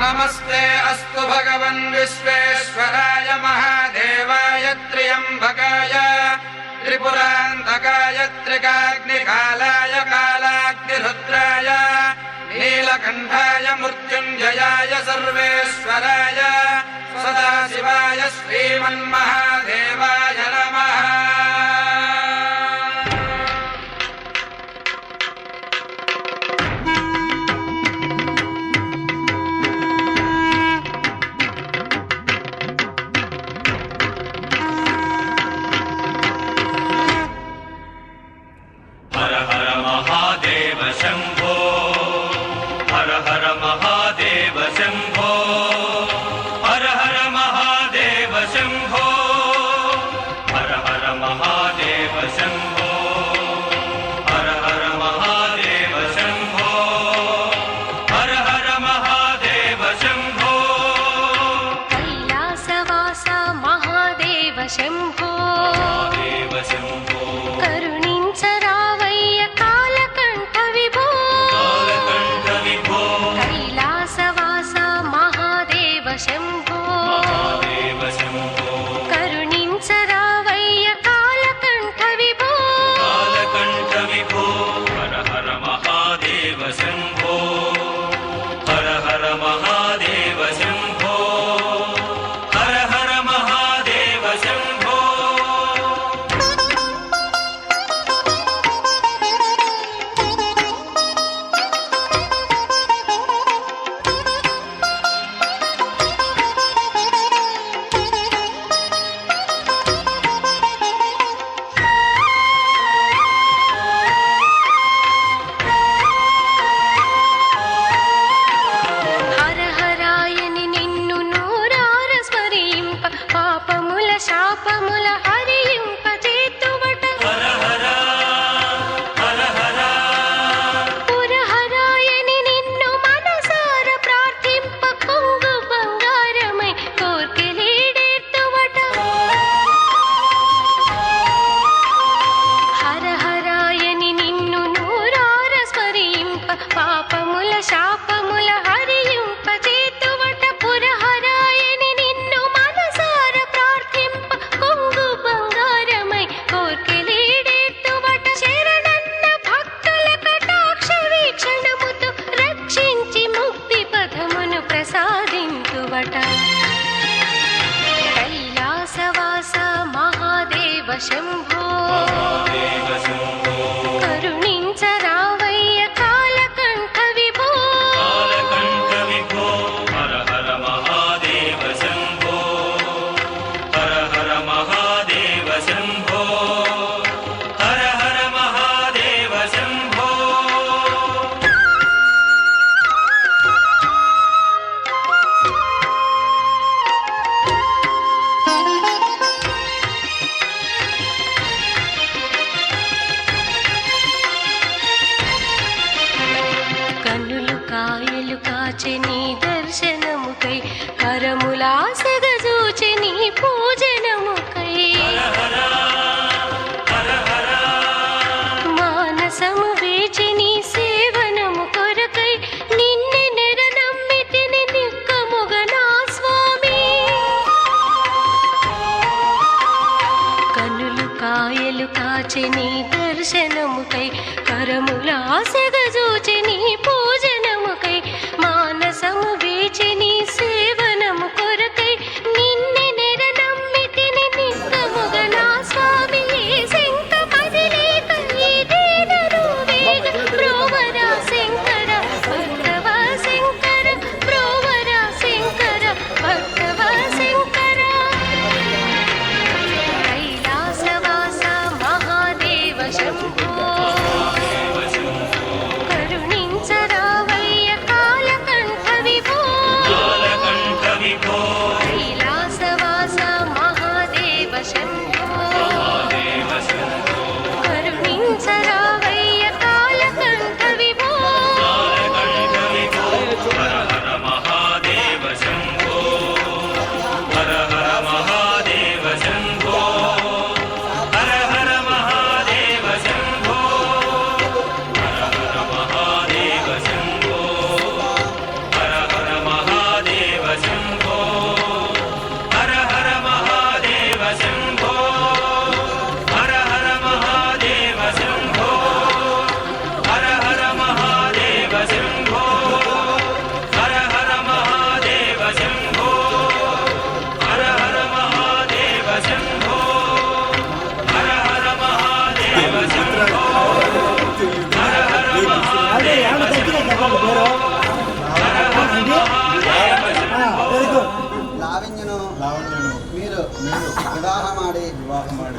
नमस्ते अस्तु भगवन् विश्वेश्वराय महादेवाय त्र्यम्बकाय त्रिपुरान्तकाय त्रिकाग्निकालाय कालाग्निरुद्राय नीलकण्ठाय मृत्युञ्जयाय सर्वेश्वराय सदाशिवाय श्रीमन्महादेवाय नमः। దర్శనముకై కరములాసెగజూచి నీ పూజనముకై మానసం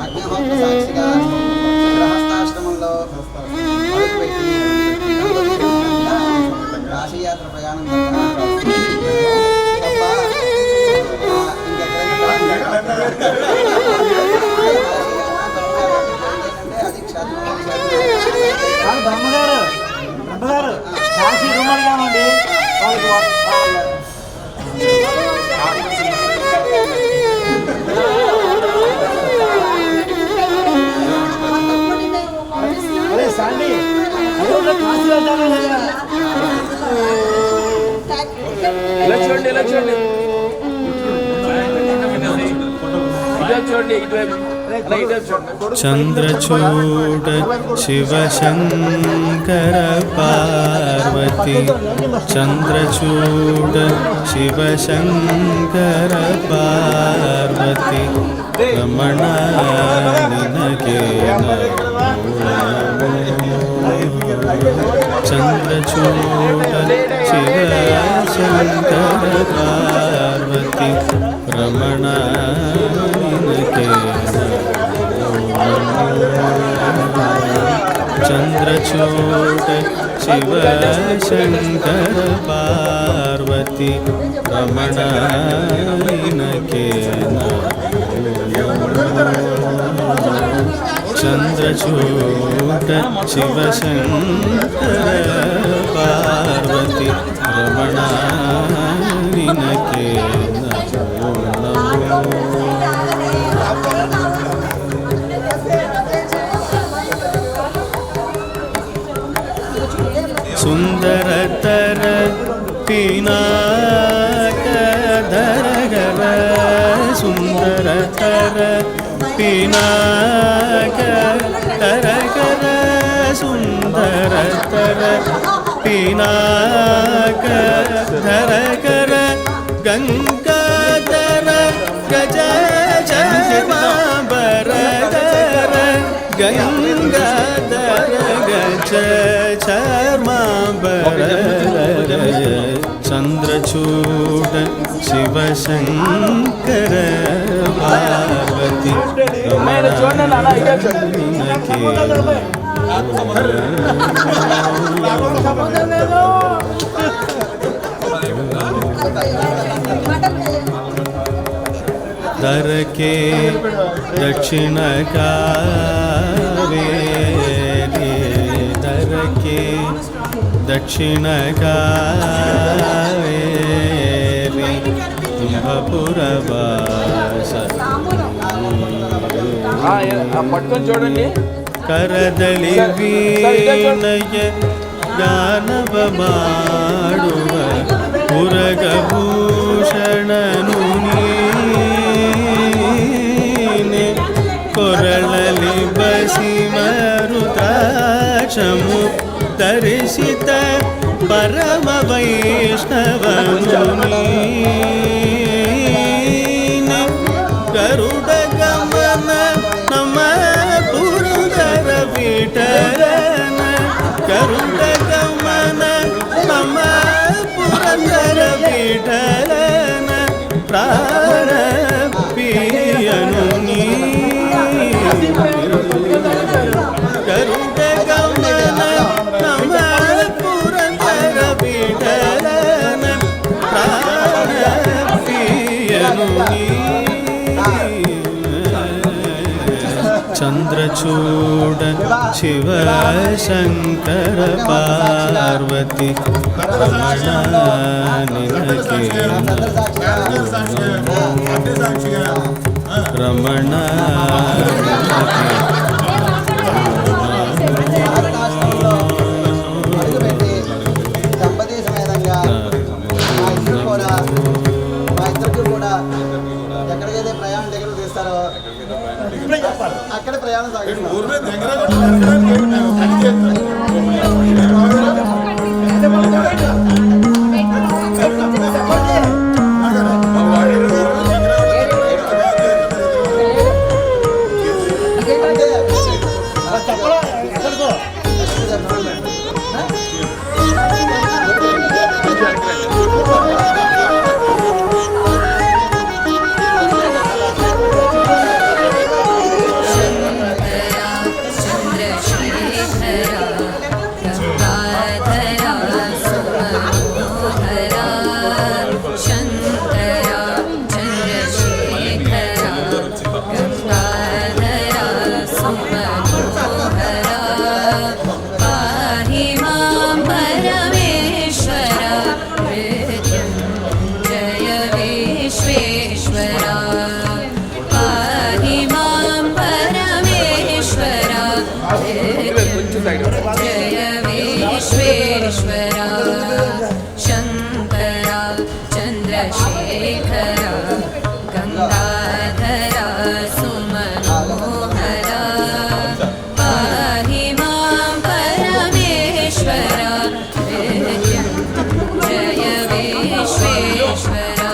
అగ్నిహోత్ర సాక్షిగా గృహస్థాశ్రమంలో అడుగుపెట్టి కాశీయాత్ర ప్రయాణం తప్ప అది బ్రహ్మగారు కాశీ రూమ్ అడిగామండి అదే సండి కాశీ వెళ్తాను ఇలా చూడండి చంద్రచూడ శివశంకర పార్వతి చంద్రచూడ శివశంకర పార్వతి రమణ నినకే చంద్రచూడ శివశంకర పార్వతి రమణ నినకే చంద్రచూడ శివశంకర పార్వతి రమణ నినకే చంద్రచూడ శివశంకర పార్వతి రమణ నినకే సుందరతర పినాకధరగర సుందరతర పినాకధరగర సుందరతర పినాకధరగర గంగాధర గజ చర్మాంబరధర గంగాధర గజ చర్మాంబర చంద్రచూడ శివశంకర పార్వతి దరకే దక్షిణ కావేరి దరకే దక్షిణ కావేరి కుంభపురవాస పట్టుకొని చూడండి కరదళి వీణయ గానవ ಮಾಡುವ ಪುರಗಭೂಷಣನು ನೀನೆ ಕೊರಳಲಿ ಬಸಿ ಮರುದ್ರಾಕ್ಷಮು ಧರಿಸಿತ ಪರಮ ವೈಷ್ಣವನು ನೀನೆ ಗರುಡ ಗಮನ ನಮ್ಮ ಪುರಂದರ ವಿಠಲನ ಗರುಡ ಗಮನ ನಮ್ಮ ಪುರಂದರ ವಿಠಲನ ಪ್ರಾಣ ಪ್ರಿಯನು ನೀ ಗರುಡ ಗಮನ ನಮ್ಮ ಪುರಂದರ ವಿಠಲನ ಪ್ರಾಣ ಪ್ರಿಯನು ನೀ ಚಂದ್ರಚೂಡ ಶಿವಶಂಕರ ಪಾರ್ವತಿ ರಮಣ ನಿನಗೆ ರಮಣ దంపతి సమేతంగా మా ఇద్దరికి కూడా ఎక్కడికైతే ప్రయాణం టికెట్లు తీస్తారో అక్కడ ప్రయాణం సాగిస్తారు. चन्द्रशेखरा गङ्गाधरा सुमनोहरा पाहि मां परमेश्वरा जय विश्वेश्वरा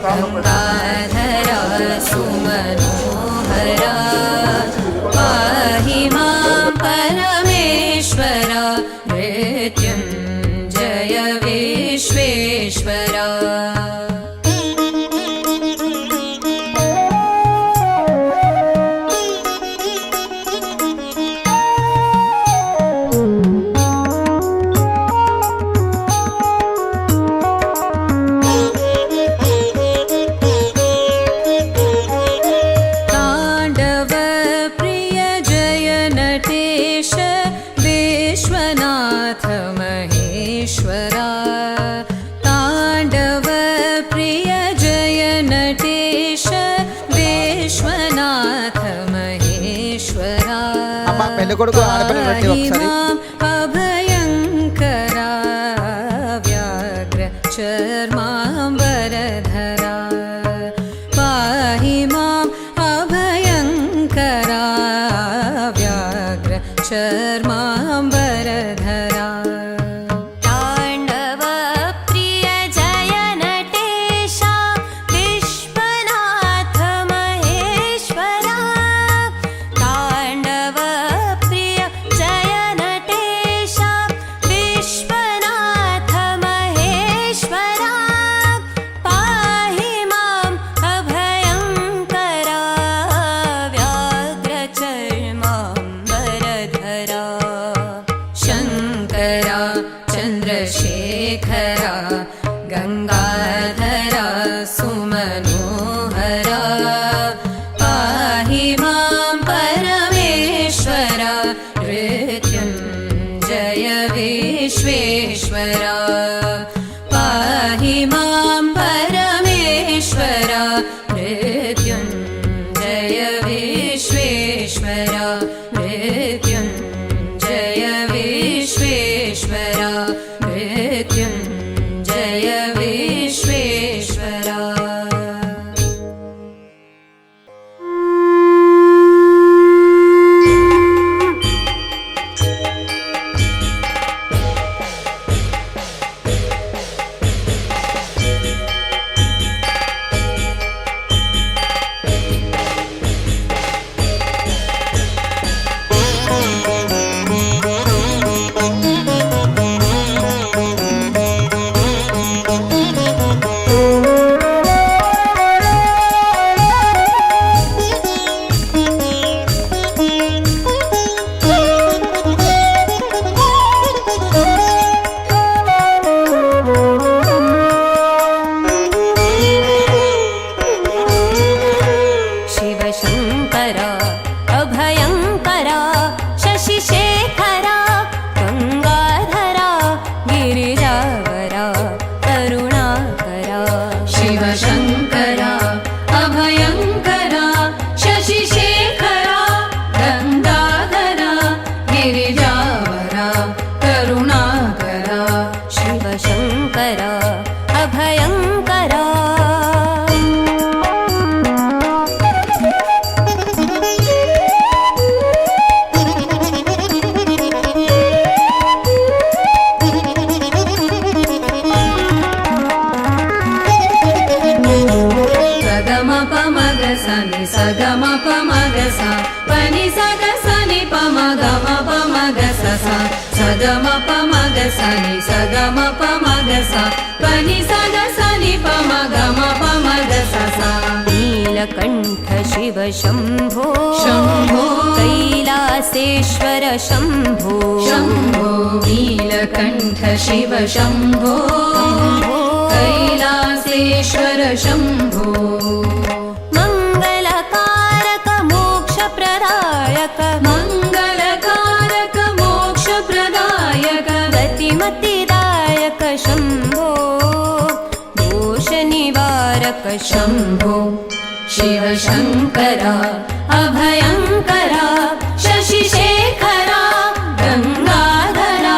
गङ्गाधरा सुमनोहरा पाहि मां परमेश्वरा मृत्युञ्जय विश्वेश्वरा महेश्वरा ताण्डव प्रिय जय नटेश विश्वनाथ महेश्वरा अभयङ्करा व्याघ्र चर्माम्बरधरा पाहि माम् अभयङ्करा व्याघ्र चर्माम्बरधरा पाहि सनि सग म प म ग सा पनि सग सनि प म ग म प म ग सा सा सग म प म ग सनि सग म प म ग सा पनि सग सनि प म ग म प म ग सा सा नीलकण्ठ शिव शम्भो शम्भो कैलासेश्वर शम्भो शम्भो नीलकण्ठ शिव शम्भो कैलासेश्वर शम्भो मङ्गलकारक मोक्षप्रदायक मङ्गलकारक मोक्षप्रदायक गतिमतिदायक शम्भो दोषनिवारक शम्भो शिव शङ्करा अभयङ्करा शशिशेखरा गङ्गाधरा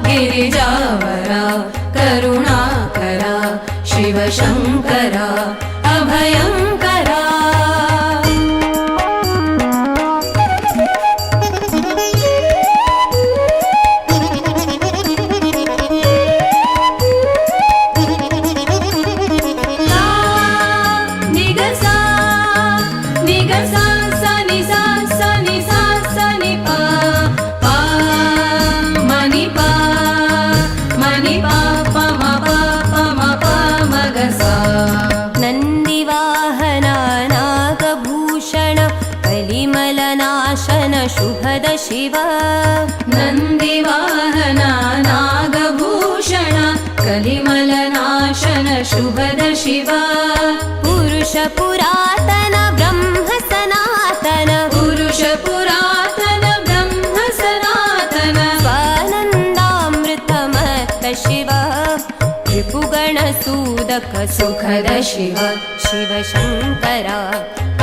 गिरिजावरा करुणाकरा शिव शङ्करा अभयङ्करा शुभद शिव नन्दिवाहना नागभूषण कलिमलनाशन शुभद शिव पुरुष पुरातन ब्रह्म सनातन पुरुष पुरातन ब्रह्म सनातन स्वानन्दामृतमत्त शिव रिपुगणसूदक सुखद शिव शिव शङ्करा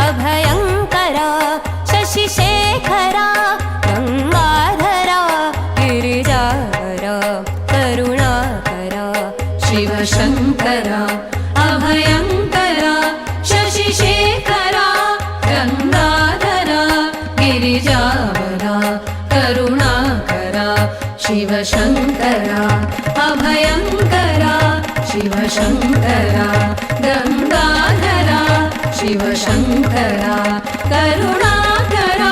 अभयङ्करा शशिशेखरा गङ्गाधरा गिरिजावरा करुणाकरा शिव शङ्करा अभयङ्करा शशिशेखरा गङ्गाधरा गिरिजावरा करुणाकरा शिव शङ्करा अभयङ्करा शिव शङ्करा गङ्गाधरा शिव शङ्करा करुणाकरा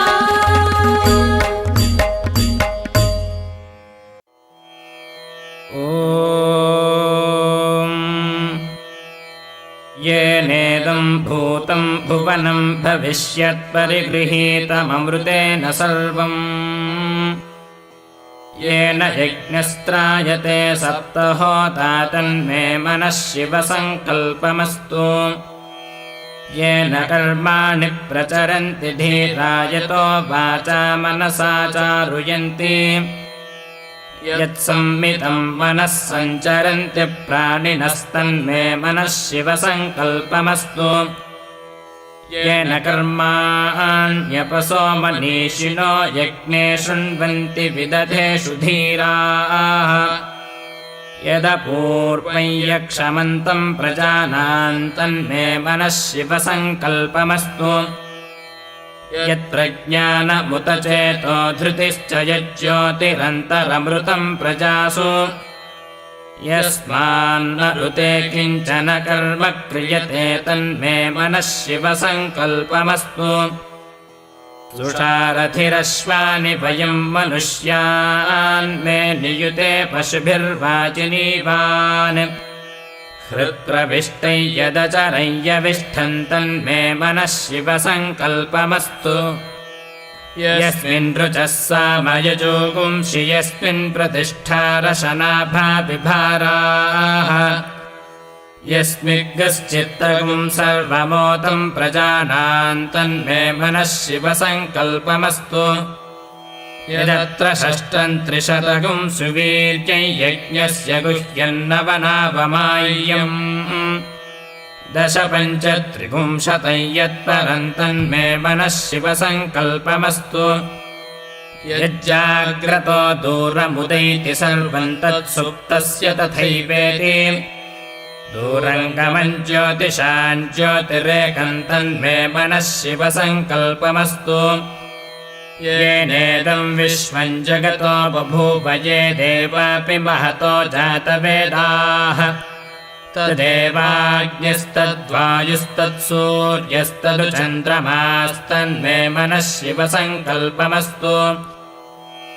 येनेदं भूतं भुवनं भविष्यत्परिगृहीतममृतेन सर्वम् येन यज्ञस्त्रायते सप्तहोता तन्मे मनः शिवसङ्कल्पमस्तु येन कर्माणि प्रचरन्ति धीरा यतो वाचा मनसा चारुयन्ति यत्संमितं मनः सञ्चरन्ति प्राणिनस्तन्मे मनः शिवसङ्कल्पमस्तु येन कर्माण्यपसो मनीषिणो यज्ञे शृण्वन्ति विदधेषु धीराः यदपूर्वं यक्षमन्तं प्रजानान् तन्मे मनः शिवसङ्कल्पमस्तु यत्प्रज्ञानमुत चेतो धृतिश्च यज्ज्योतिरन्तरमृतं प्रजासु यस्मान्न ऋते किञ्चन कर्म क्रियते तन्मे मनः शिवसङ्कल्पमस्तु तुषारथिरश्वानि वयं मनुष्यान् मे नियुते पशुभिर्वाजिनीवान् हृत्प्रविष्टै यदचरय्यविष्ठन् तन्मे मनः शिवसङ्कल्पमस्तु यस्मिन् रुचः सामयजोगुंषि यस्मिन् प्रतिष्ठा रशनाभाविभाराः यस्मिग्गश्चित्तगुं सर्वमोदं प्रजानान् तन्मे मनः शिवसङ्कल्पमस्तु यदत्र षष्ठं त्रिशतगुं सुवीर्यै यज्ञस्य गुह्यन्नवनावमाय्यम् दश पञ्च त्रिपुंशतं यत्परं तन्मे मनः शिवसङ्कल्पमस्तु यज्जाग्रतो दूरमुदैति सर्वं तत्सुप्तस्य तथैवेति दूरङ्गमं ज्योतिषां ज्योतिरेकं तन्मे मनः शिवसङ्कल्पमस्तु येनेदं विश्वं जगतो बभूव ये देवापि महतो जातवेदाः तदेवाग्निस्तद्वायुस्तत्सूर्यस्तदु चन्द्रमास्तन्मे मनः शिवसङ्कल्पमस्तु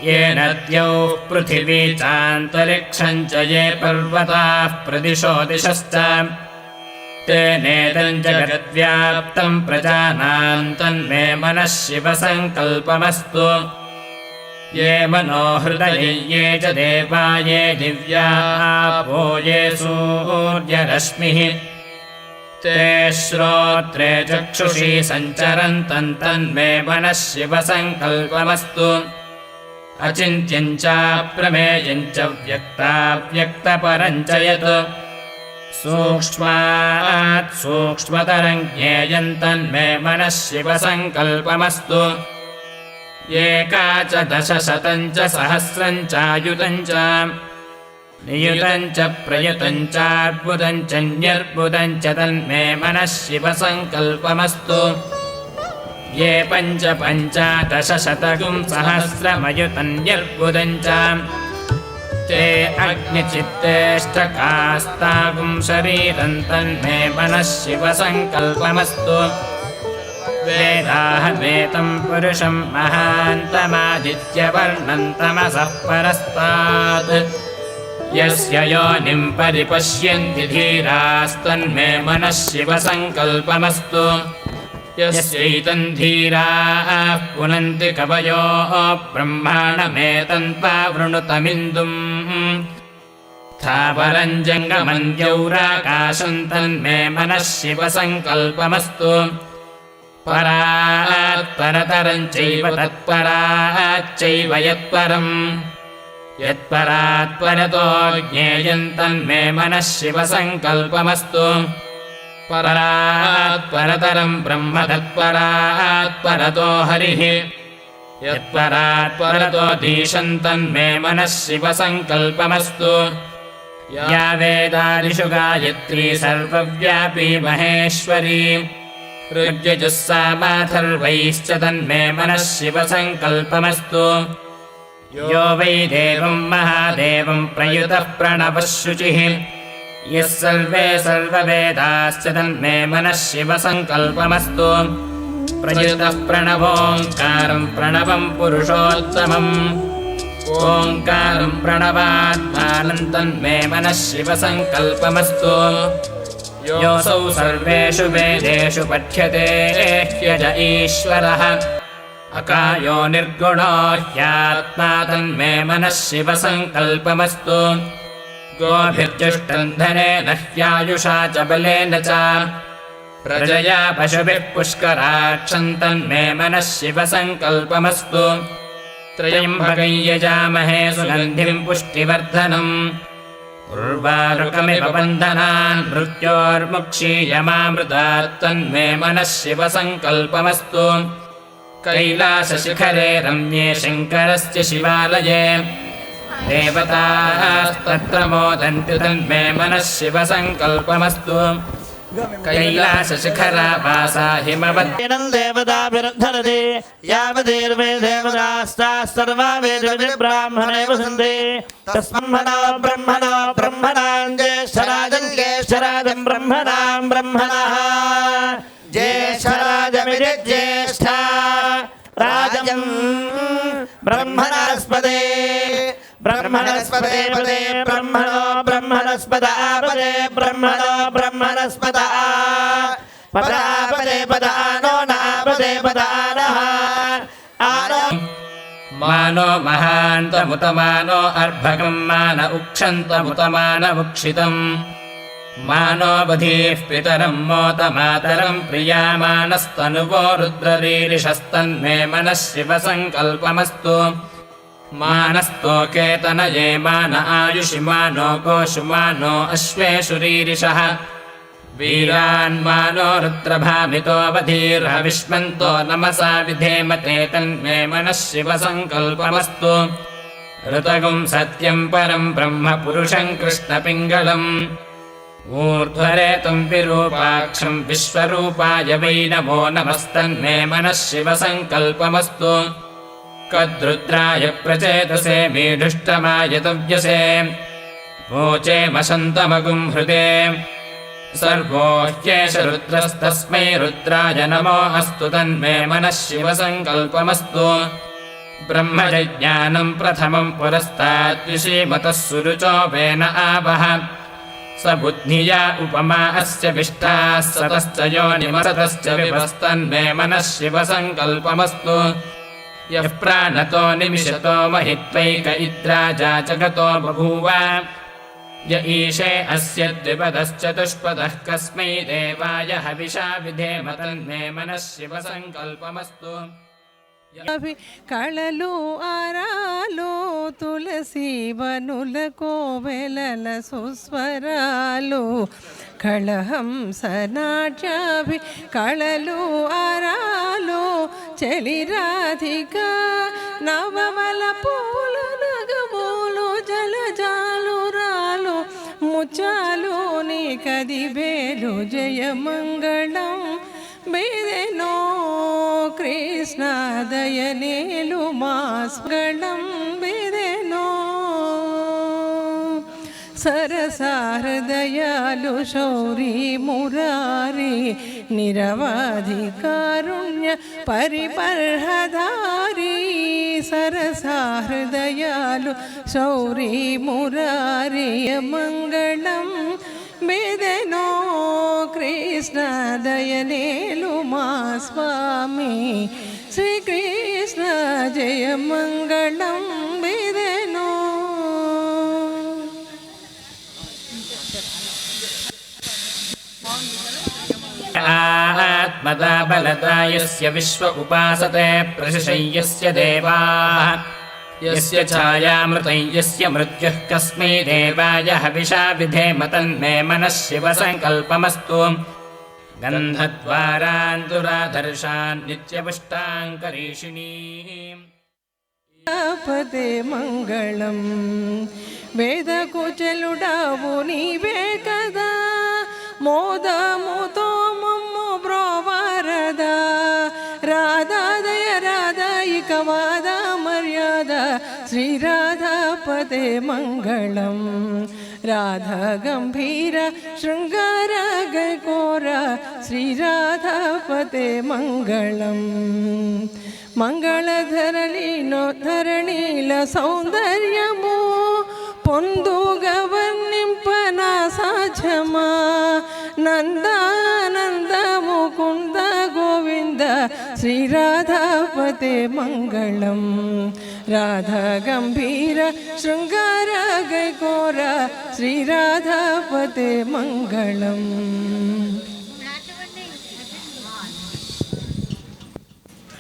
येन द्यौः पृथिवी चान्तरिक्षं च ये पर्वताः प्रदिशो दिशश्च तेनेदं जगद्व्याप्तं प्रजानां तन्मे मनः शिवसङ्कल्पमस्तु ये मनोहृदये ये च देवा ये दिव्यापो ये सूर्यरश्मिः ते श्रोत्रे चक्षुषी सञ्चरन्तं तन्मे मनः शिवसङ्कल्पमस्तु अचिन्त्यं च प्रमेयं च व्यक्ताव्यक्तपरं च यत् सूक्ष्मात् सूक्ष्मतरं ज्ञेयं तन्मे मनः शिवसङ्कल्पमस्तु एका च दशशतं च सहस्रं चायुतं च नियुतं च प्रयुतं चार्बुदं च न्यर्बुदं च तन्मे मनः शिवसङ्कल्पमस्तु ये पञ्चदशशतगुं सहस्रमयुतं न्यर्बुदं च ते अग्निचित्तेष्टकास्तागुं शरीरं तन्मे मनः शिवसङ्कल्पमस्तु वेदाहमेतं पुरुषं महान्तमादित्यवर्णं तमसः परस्तात् यस्य योनिं परिपश्यन्ति धीरास्तन्मे मनः शिवसङ्कल्पमस्तु यस्यैतं धीराः पुनन्ति कवयो ब्रह्माणमेतन्पावृणुतमिन्दुम् स्थावरं जङ्गमं द्यौराकाशं तन्मे मनः शिवसङ्कल्पमस्तु परात्परतरं चैव तत्पराच्चैव यत्परम् यत्परात्परतो ज्ञेयं तन्मे मनः शिवसङ्कल्पमस्तु परात्परतरं ब्रह्म तत्परात्परतो हरिः यत्परात्परतो धीशं तन्मे मनः शिवसङ्कल्पमस्तु या वेदादिषु गायत्री सर्वव्यापी महेश्वरी ऋग्यजुस्सामाथर्वैश्च तन्मे मनः शिवसङ्कल्पमस्तु यो वै देवं महादेवं प्रयुतः प्रणवः शुचिः यः सर्वे सर्ववेदाश्च तन्मे मनः शिवसङ्कल्पमस्तु प्रयुतः प्रणवोङ्कारं प्रणवं पुरुषोत्तमम् ओङ्कारं प्रणवात्मानं तन्मे मनः शिवसङ्कल्पमस्तु योऽसौ सर्वेषु वेदेषु पठ्यते ह्यज ईश्वरः अकायो निर्गुणो ह्यात्मा तन्मे मनः शिवसङ्कल्पमस्तु गोभिर्जुष्टं धनेन ह्यायुषा च बलेन च प्रजया पशुभिः पुष्कराक्षं तन्मे मनः शिवसङ्कल्पमस्तु त्र्यम्बकं यजामहे सुगन्धिं पुष्टिवर्धनम् उर्वारुकमिव बन्धनान् मृत्योर्मुक्षीयमामृतात् तन्मे मनः शिवसङ्कल्पमस्तु कैलासशिखरे रम्ये शङ्करस्य शिवालये देवतास्तत्र मोदन्ति तन्मे मनः शिवसङ्कल्पमस्तु कैलासशिखरावासा हिमवत् देवताभिर्धरति यावदेर्वे देवतास्ताः सर्वा वेदविब्राह्मणे वसन्ति तस्मन्मनो ब्रह्मणां ज्येष्ठराजं ब्रह्मणां ब्रह्मणः ज्येष्ठराजमिति ज्येष्ठा राजं ब्रह्मणस्पदे ब्रह्मणस्पदे पदे ब्रह्मणो ब्रह्मणस्पदापदे ब्रह्मणो ब्रह्मणस्पदा पदापदे पदानो नापदे पदानः आनो मानो महान्तमुतमानो अर्भकं मान उक्षन्तमुतमानमुक्षितम् मानो बधीः पितरं मोतमातरं प्रियामानस्तनुवो रुद्ररीरिषस्तन्मे मनः शिवसङ्कल्पमस्तु मानस्तोकेतनये मान आयुषि मानो गोषु मानो अश्वेषु रीरिषः वीरान्मानो रुद्रभामितो वधीर्हविष्मन्तो नमसा विधेमते तन्मे मनः शिवसङ्कल्पमस्तु ऋतगुं सत्यं परं ब्रह्म पुरुषं कृष्णपिङ्गलम् ऊर्ध्वरेतुं विरूपाक्षं विश्वरूपाय वै नमो नमस्तन्मे मनः शिवसङ्कल्पमस्तु कद्रुद्राय प्रचेतसे मीढुष्टमाय तव्यसे वोचे वसन्तमगुं हृदे सर्वो ह्येष रुद्रस्तस्मै रुद्राय नमो अस्तु तन्मे मनः शिवसङ्कल्पमस्तु ब्रह्मजज्ञानं प्रथमं पुरस्ताद्विषीमतः सुरुचो वेन आवह स बुद्धिया उपमा अस्य विष्टाः सतश्च योनिमसतश्च विभस्तन्मे मनः शिवसङ्कल्पमस्तु यः प्राणतो निमिषतो महित्वैक इद्राजा जगतो बभूव य ईशे अस्य द्विपदश्चतुष्पदः कस्मै देवाय हविषा विधेम तन्मे मनः शिवसङ्कल्पमस्तु కళలు ఆరాలు తులసి వనుల కోవెలల సుస్వరాలు కళహంసనాట్యాభి కళలు ఆరాలు చలిరాధిక నవమల పూల నగమూలు జలజాలు రాలు ముచ్చాలు నీ కదిబేలు జయమంగళం ಬೇದೆನೋ ಕೃಷ್ಣ ದಯನೇಲು ಮಾಸ್ಗಳಂ ಬೇದೆನೋ ಸರಸಾರದಯಾಲು ಶೌರಿ ಮುರಾರಿ ನಿರವಾಧಿ ಕಾರುಣ್ಯ ಪರಿಪರ್ಹಧಾರಿ ಸರಸಾರದಯಾಲು ಶೌರಿ ಮುರಾರಿಯ ಮಂಗಳಂ ಬೇದೆನೋ ಕೃಷ್ಣ ದಯನೇಲು ಮಾ ಸ್ವಾಮಿ ಶ್ರೀಕೃಷ್ಣ ಜಯ ಮಂಗಳಂ ಬೇದೆನೋ आत्मदा बलदा यस्य विश्व उपासते प्रशिशय्यस्य देवाः यस्य छायामृतं यस्य मृत्युः कस्मै देवाय हविषा विधेम तन्मे मनः शिवसङ्कल्पमस्तु गन्धद्वारान्तुराधर्षान् नित्यपुष्टाङ्करीषिणीम् పదే మంగళం వేదకుచలుడావు నీవే కదా మోదముతో మమ్ము బ్రోవారదా రాధాదయ రాధాయిక వాద మర్యాద శ్రీరాధాపదే మంగళం రాధా గంభీర శృంగార గైకోర శ్రీరాధాపదే మంగళం మంగళధరణీల సౌందర్యము పొందుగవర్ణింపన సాధ్యమా నందానంద ముకుంద గోవింద శ్రీరాధాపతే మంగళం రాధా గంభీర శృంగార గైకోర శ్రీరాధాపతే మంగళం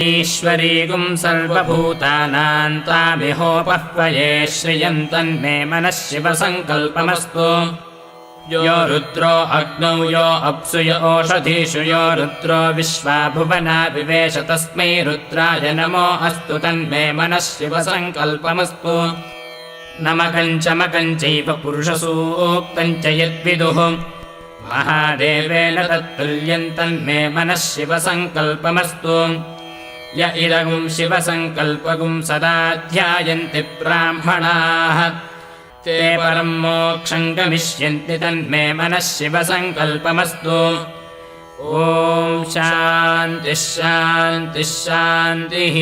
ईश्वरीगुं सर्वभूतानां तामिहोपह्वये श्रियं तन्मे मनः शिवसङ्कल्पमस्तु यो रुद्रो अग्नौ यो अप्सु यो ओषधीषु यो रुद्रो विश्वा भुवना विवेश तस्मै रुद्राय नमो अस्तु तन्मे मनः शिवसङ्कल्पमस्तु नमकञ्चमकञ्चैव पुरुषसूक्तं च यद्विदुः महादेवेन तत्तुल्यं तन्मे मनः शिवसङ्कल्पमस्तु य इदगुं शिवसङ्कल्पगुं सदा ध्यायन्ति ब्राह्मणाः ते परं मोक्षं गमिष्यन्ति तन्मे मनः शिवसङ्कल्पमस्तु ॐ शान्तिः शान्तिः शान्तिः